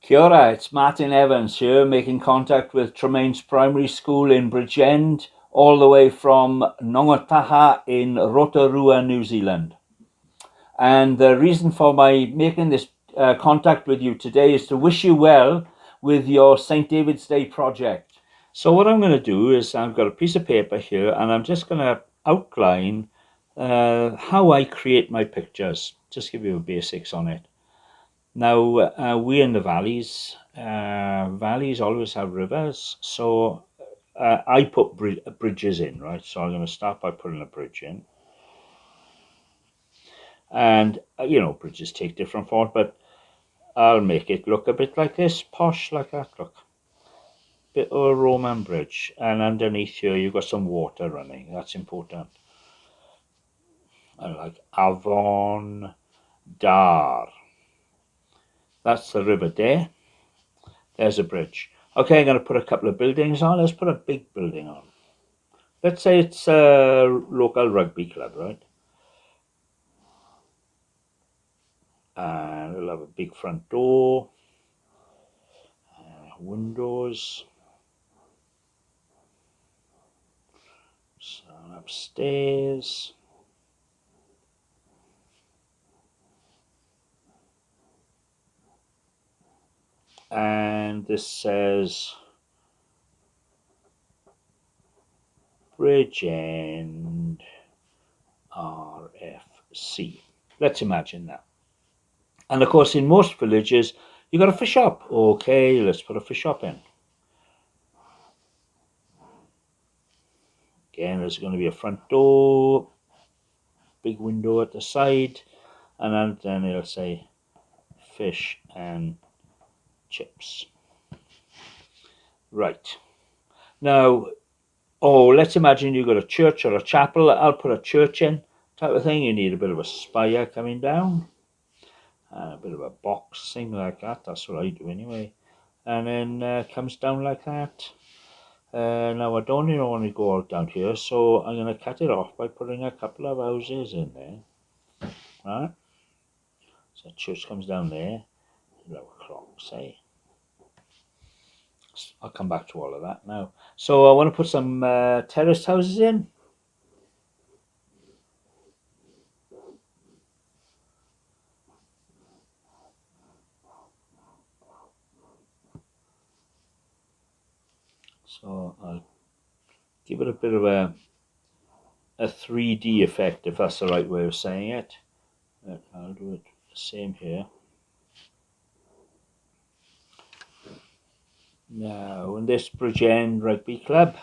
Kia ora, it's Martyn Evans here, making contact with Tremains Primary School in Bridgend, all the way from Nongataha in Rotorua, New Zealand. And the reason for my making this contact with you today is to wish you well with your St. David's Day project. So what I'm going to do is I've got a piece of paper here and I'm just going to outline how I create my pictures, just give you basics on it. Now, we in the valleys, valleys always have rivers, so I put bridges in, right? So I'm going to start by putting a bridge in. And, you know, bridges take different forms, but I'll make it look a bit like this, posh like that, look. Bit of a Roman bridge. And underneath here, you've got some water running, that's important. And like Avon Dar. That's the river there. There's a bridge. Okay, I'm going to put a couple of buildings on. Let's put a big building on. Let's say it's a local rugby club, right? And it'll have a big front door, windows, some upstairs. And this says Bridgend RFC. Let's imagine that. And of course, in most villages, you got a fish shop. Okay, let's put a fish shop in. Again, there's going to be a front door, big window at the side, and then it'll say fish and chips. Right. Now, let's imagine you've got a church or a chapel. I'll put a church in, type of thing. You need a bit of a spire coming down, and a bit of a box thing like that. That's what I do anyway. And then comes down like that. Now I don't even want to go all down here, so I'm going to cut it off by putting a couple of houses in there. Right? So the church comes down there. You'll have a clock, say. I'll come back to all of that now. So I want to put some terraced houses in. So I'll give it a bit of a 3D effect, if that's the right way of saying it. I'll do it the same here. Now, in this Bridgend Rugby Club,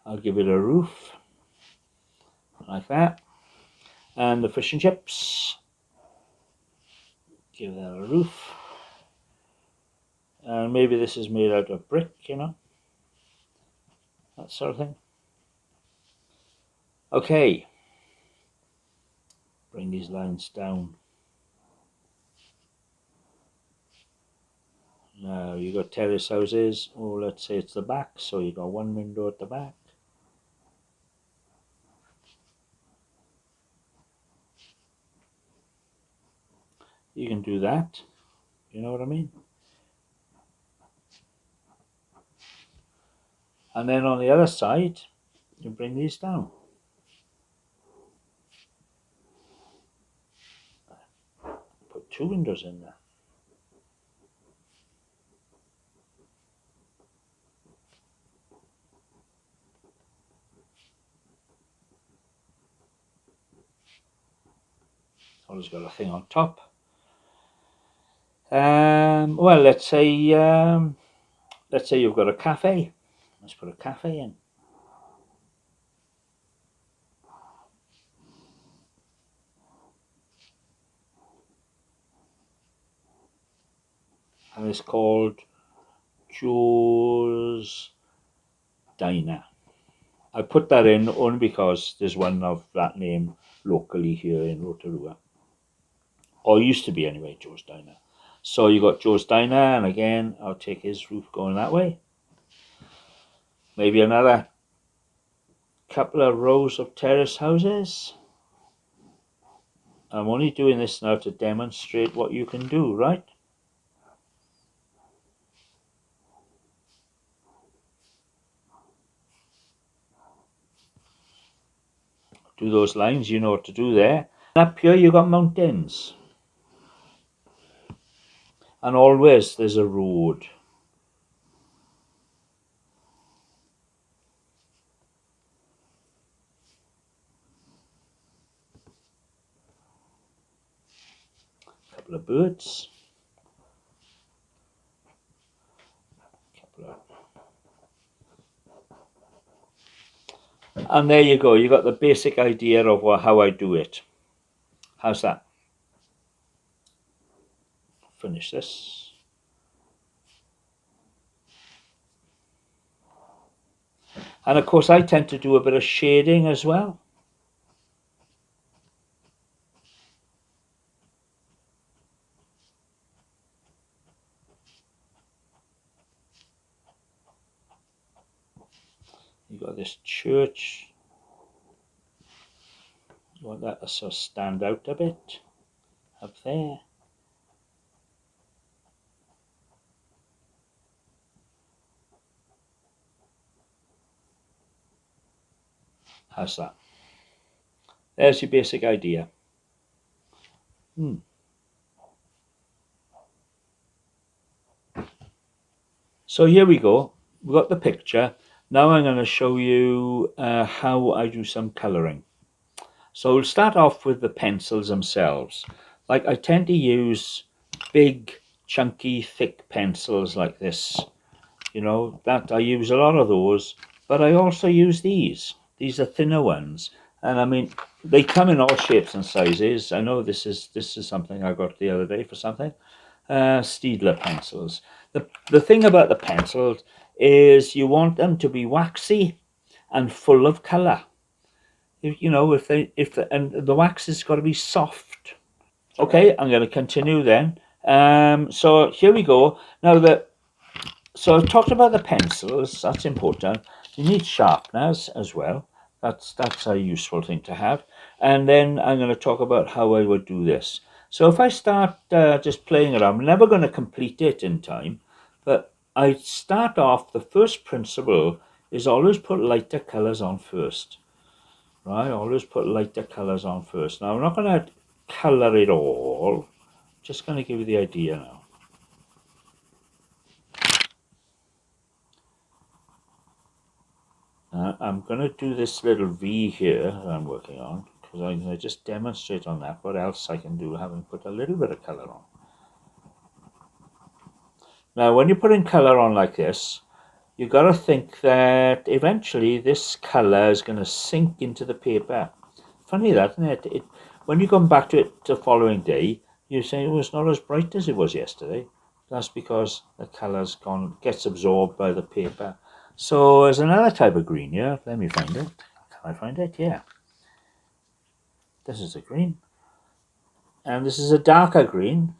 I'll give it a roof, like that. And the fish and chips, give that a roof. And maybe this is made out of brick, you know, that sort of thing. Okay, bring these lines down. Now you got terrace houses, or let's say it's the back, so you got one window at the back. You can do that, you know what I mean? And then on the other side, you bring these down. Put two windows in there. Always got a thing on top. Well, let's say you've got a cafe. Let's put a cafe in. And it's called Joe's Diner. I put that in only because there's one of that name locally here in Rotorua. Or used to be anyway, Joe's Diner. So you got Joe's Diner, and again, I'll take his roof going that way. Maybe another couple of rows of terrace houses. I'm only doing this now to demonstrate what you can do, right? do those lines, you know what to do there. Up here you got mountains. And always there's a road. A couple of birds. And there you go, you got the basic idea of how I do it. How's that? Finish this. And of course I tend to do a bit of shading as well. You got this church. You want that to sort of stand out a bit up there. How's that? There's your basic idea. So here we go. We've got the picture. Now I'm going to show you how I do some colouring. So we'll start off with the pencils themselves. Like I tend to use big, chunky, thick pencils like this. You know, that I use a lot of those, but I also use these. These are thinner ones. And I mean, they come in all shapes and sizes. I know this is something I got the other day for something. Steedler pencils. The thing about the pencils is you want them to be waxy and full of colour. You know, and the wax has got to be soft. Okay, I'm going to continue then. So here we go. Now so I've talked about the pencils. That's important. You need sharpeners as well. That's a useful thing to have. And then I'm going to talk about how I would do this. So if I start just playing around, I'm never going to complete it in time, but I start off, the first principle is always put lighter colours on first. Right, always put lighter colours on first. Now I'm not going to colour it all, just going to give you the idea now. I'm going to do this little V here that I'm working on, because I'm going to just demonstrate on that what else I can do having put a little bit of colour on. Now when you're putting colour on like this, you've got to think that eventually this colour is going to sink into the paper. Funny that, isn't it? When you come back to it the following day, you say it was not as bright as it was yesterday. That's because the colour's gets absorbed by the paper. So there's another type of green here. Let me find it. Can I find it? Yeah. This is a green. And this is a darker green.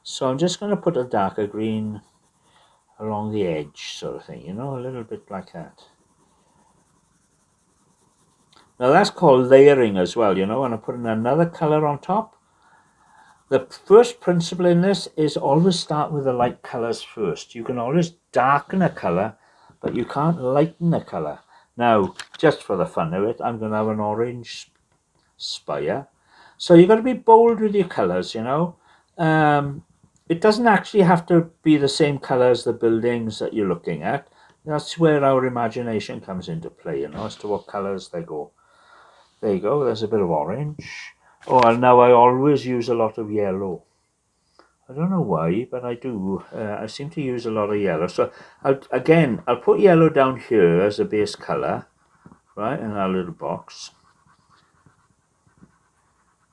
So I'm just going to put a darker green along the edge sort of thing, you know, a little bit like that. Now that's called layering as well, you know, and I'm putting another colour on top. The first principle in this is always start with the light colours first. You can always darken a colour, but you can't lighten a colour. Now, just for the fun of it, I'm going to have an orange spire. So you've got to be bold with your colours, you know. It doesn't actually have to be the same colour as the buildings that you're looking at. That's where our imagination comes into play, you know, as to what colours they go. There you go, there's a bit of orange. Oh, and now I always use a lot of yellow. I don't know why, but I do. I seem to use a lot of yellow. So, I'll put yellow down here as a base colour, right, in our little box.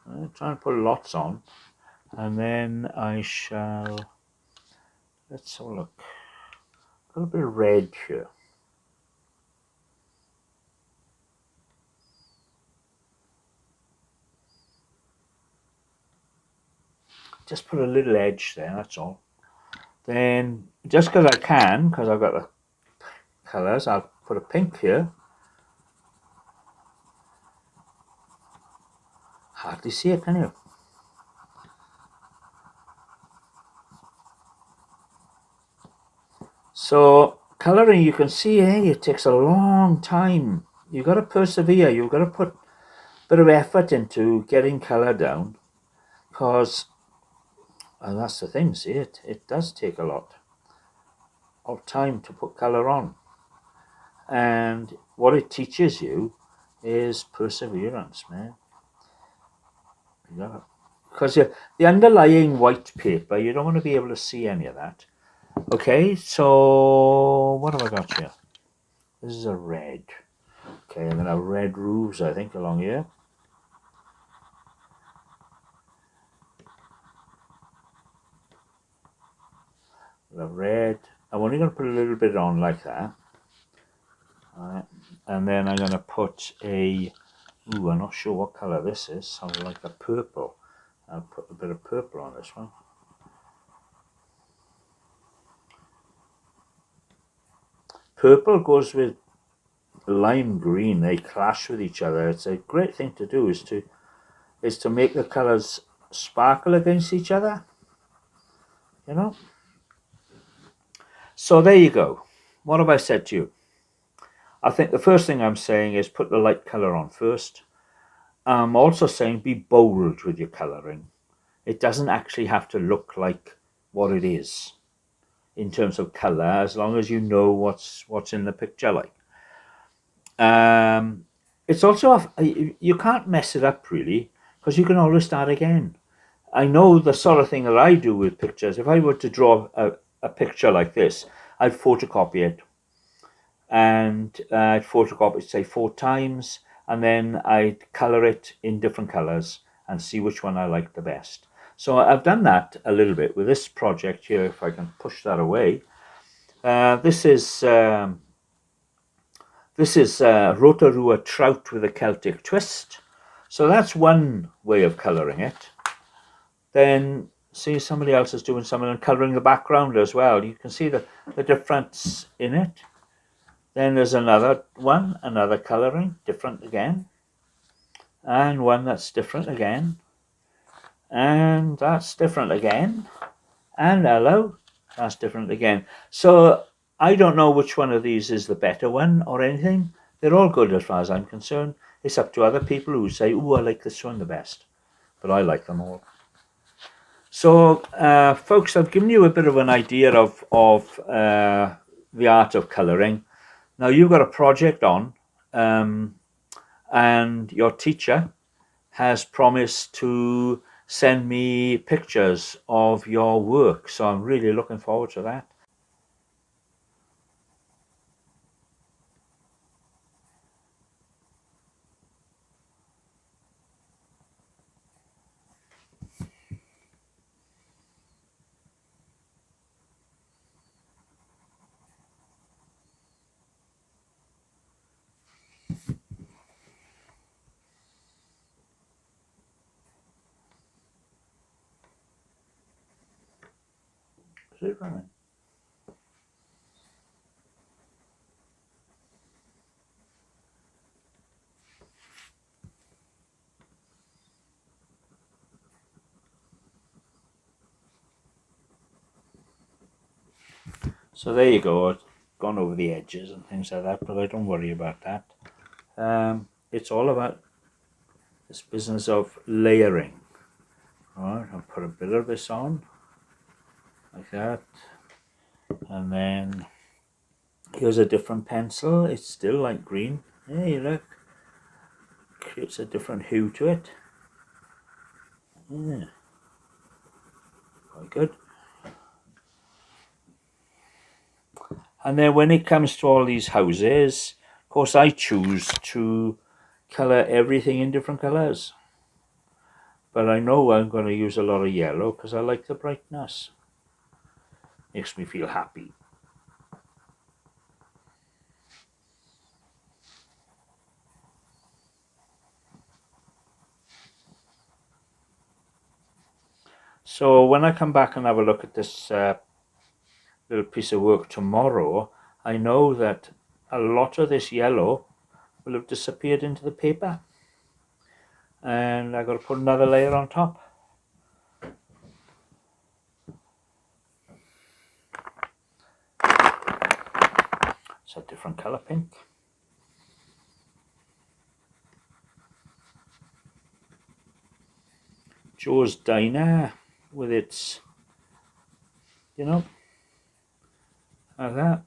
I'll try and put lots on. And then I shall, let's have a look. Got a bit of red here. Just put a little edge there, that's all. Then, just because I can, because I've got the colours, I'll put a pink here. Hardly see it, can you? So, colouring, you can see, hey, it takes a long time. You've got to persevere. You've got to bit of effort into getting colour down, because, and that's the thing, see, it does take a lot of time to put colour on. And what it teaches you is perseverance, man. Because the underlying white paper, you don't want to be able to see any of that. Okay, so what have I got here? This is a red. Okay, I'm going to have red roofs, I think, along here. The red. I'm only going to put a little bit on like that. Alright, and then I'm going to put a, I'm not sure what colour this is, something like a purple. I'll put a bit of purple on this one. Purple goes with lime green, they clash with each other. It's a great thing to do, is to make the colours sparkle against each other, you know. So there you go. What have I said to you? I think the first thing I'm saying is put the light colour on first. I'm also saying be bold with your colouring. It doesn't actually have to look like what it is in terms of colour, as long as you know what's in the picture like. It's also, you can't mess it up really, because you can always start again. I know the sort of thing that I do with pictures. If I were to draw a picture like this, I'd photocopy it, and I'd photocopy it, say 4 times, and then I'd colour it in different colours and see which one I like the best. So I've done that a little bit with this project here, if I can push that away. This is Rotorua trout with a Celtic twist. So that's one way of colouring it. Then see, somebody else is doing something and colouring the background as well. You can see the difference in it. Then there's another one, another colouring, different again. And one that's different again. And that's different again. And hello, that's different again. So I don't know which one of these is the better one or anything. They're all good as far as I'm concerned. It's up to other people who say, oh, I like this one the best. But I like them all. So, folks, I've given you a bit of an idea of the art of colouring. Now, you've got a project on, and your teacher has promised to send me pictures of your work. So I'm really looking forward to that. Is it running? So there you go. It's gone over the edges and things like that, but I don't worry about that. It's all about this business of layering. All right, I'll put a bit of this on, like that. And then here's a different pencil. It's still light green. Hey, look. Creates a different hue to it. Yeah. Quite good. And then when it comes to all these houses, of course I choose to colour everything in different colours. But I know I'm going to use a lot of yellow because I like the brightness. Makes me feel happy. So when I come back and have a look at this little piece of work tomorrow, I know that a lot of this yellow will have disappeared into the paper. And I've got to put another layer on top. It's a different colour pink. Joe's Diner with its, you know, like that.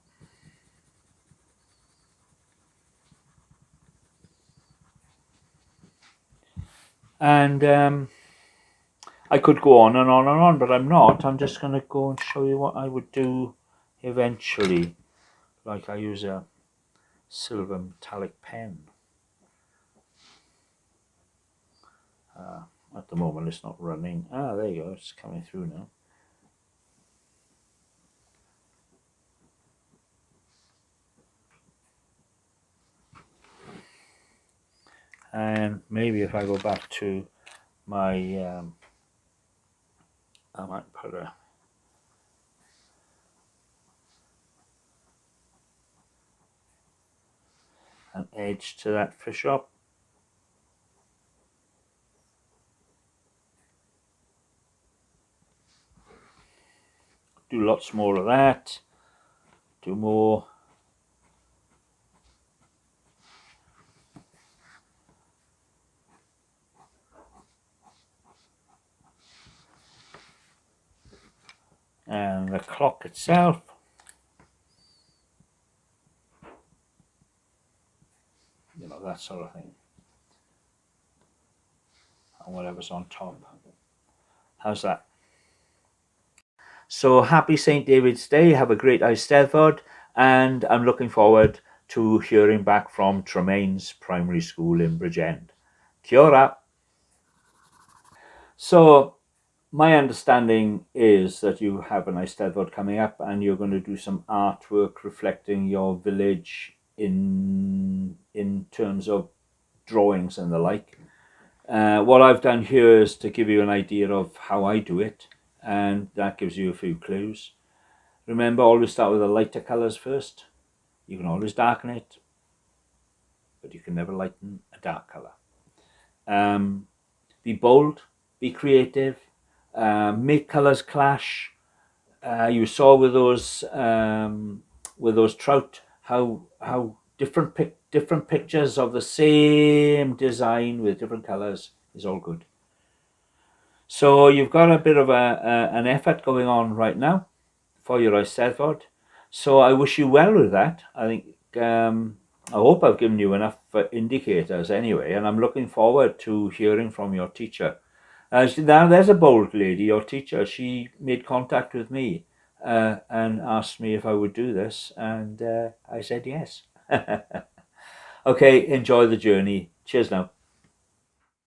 And I could go on and on and on, but I'm not. I'm just going to go and show you what I would do eventually. Like I use a silver metallic pen. At the moment it's not running. Ah, there you go, it's coming through now. And maybe if I go back to my, I might put an edge to that fish up. Do lots more of that. Do more. And the clock itself. You know, that sort of thing. And whatever's on top. How's that? So happy St. David's Day. Have a great Eisteddfod. And I'm looking forward to hearing back from Tremains Primary School in Bridgend. Kia ora. So my understanding is that you have an Eisteddfod coming up and you're going to do some artwork reflecting your village in terms of drawings and the like. What I've done here is to give you an idea of how I do it, and that gives you a few clues. Remember, always start with the lighter colours first. You can always darken it, but you can never lighten a dark colour. Be bold, be creative, make colours clash. You saw with those trout how different pictures of the same design with different colours is all good. So you've got a bit of an effort going on right now for your Eisteddfod. So I wish you well with that. I think I hope I've given you enough indicators anyway, and I'm looking forward to hearing from your teacher. Now there's a bold lady, your teacher. She made contact with me and asked me if I would do this, and I said yes. Okay, enjoy the journey. Cheers now.